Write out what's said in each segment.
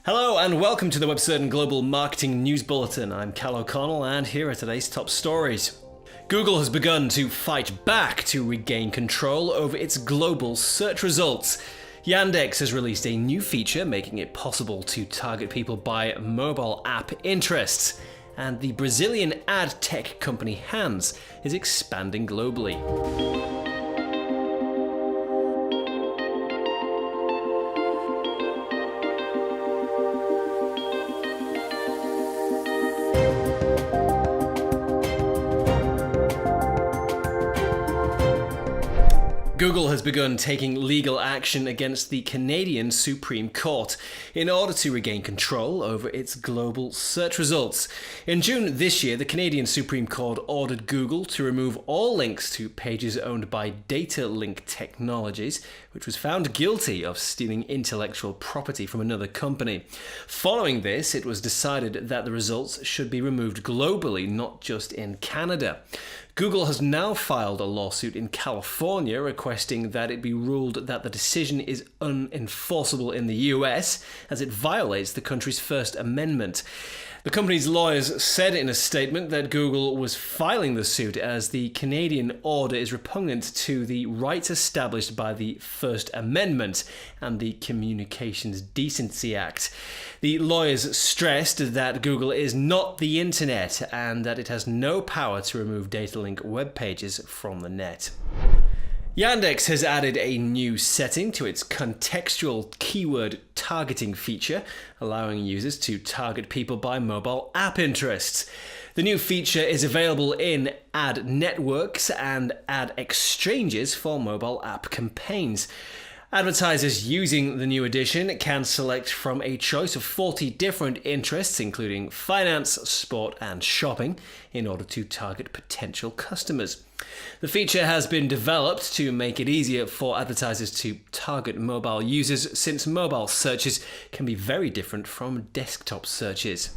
Hello and welcome to the WebCertain Global Marketing News Bulletin. I'm Cal O'Connell and here are today's top stories. Google has begun to fight back to regain control over its global search results. Yandex has released a new feature making it possible to target people by mobile app interests. And the Brazilian ad tech company Hans is expanding globally. Google has begun taking legal action against the Canadian Supreme Court in order to regain control over its global search results. In June this year, the Canadian Supreme Court ordered Google to remove all links to pages owned by Datalink Technologies, which was found guilty of stealing intellectual property from another company. Following this, it was decided that the results should be removed globally, not just in Canada. Google has now filed a lawsuit in California requesting that it be ruled that the decision is unenforceable in the US as it violates the country's First Amendment. The company's lawyers said in a statement that Google was filing the suit as the Canadian order is repugnant to the rights established by the First Amendment and the Communications Decency Act. The lawyers stressed that Google is not the internet and that it has no power to remove Datalink web pages from the net. Yandex has added a new setting to its contextual keyword targeting feature, allowing users to target people by mobile app interests. The new feature is available in ad networks and ad exchanges for mobile app campaigns. Advertisers using the new addition can select from a choice of 40 different interests, including finance, sport, and shopping, in order to target potential customers. The feature has been developed to make it easier for advertisers to target mobile users, since mobile searches can be very different from desktop searches.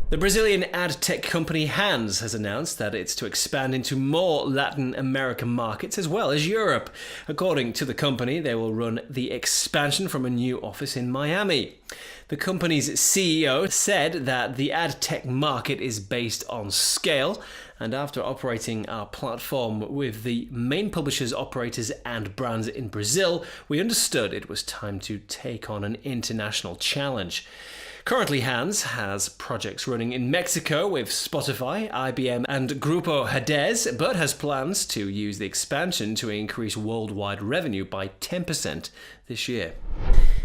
The Brazilian ad tech company Hans has announced that it's to expand into more Latin American markets as well as Europe. According to the company, they will run the expansion from a new office in Miami. The company's CEO said that the ad tech market is based on scale, and after operating our platform with the main publishers, operators, and brands in Brazil, we understood it was time to take on an international challenge. Currently, Hans has projects running in Mexico with Spotify, IBM, and Grupo Hades, but has plans to use the expansion to increase worldwide revenue by 10% this year.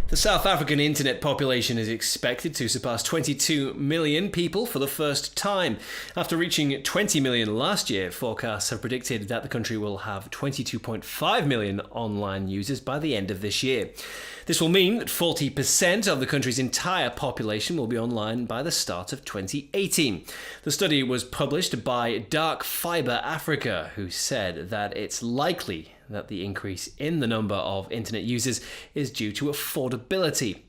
The South African internet population is expected to surpass 22 million people for the first time. After reaching 20 million last year, forecasts have predicted that the country will have 22.5 million online users by the end of this year. This will mean that 40% of the country's entire population will be online by the start of 2018. The study was published by Dark Fiber Africa, who said that it's likely that the increase in the number of internet users is due to affordability.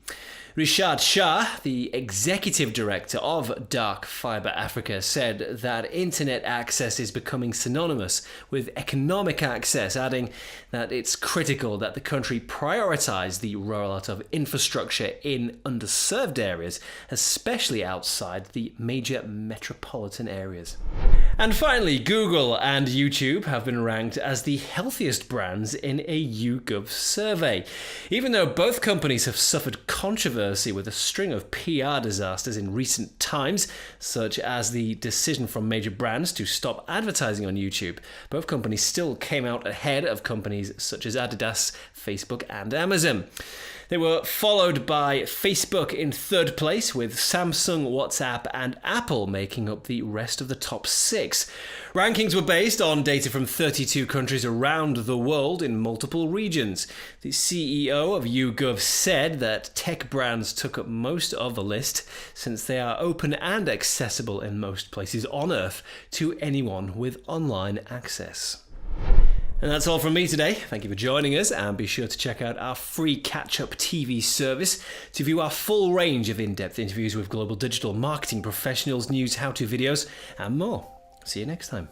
Rishad Shah, the executive director of Dark Fiber Africa, said that internet access is becoming synonymous with economic access, adding that it's critical that the country prioritize the rollout of infrastructure in underserved areas, especially outside the major metropolitan areas. And finally, Google and YouTube have been ranked as the healthiest brands in a YouGov survey. Even though both companies have suffered controversy with a string of PR disasters in recent times, such as the decision from major brands to stop advertising on YouTube, both companies still came out ahead of companies such as Adidas, Facebook, and Amazon. They were followed by Facebook in third place, with Samsung, WhatsApp, and Apple making up the rest of the top 6. Rankings were based on data from 32 countries around the world in multiple regions. The CEO of YouGov said that tech brands took up most of the list, since they are open and accessible in most places on Earth to anyone with online access. And that's all from me today. Thank you for joining us, and be sure to check out our free catch-up TV service to view our full range of in-depth interviews with global digital marketing professionals, news, how-to videos, and more. See you next time.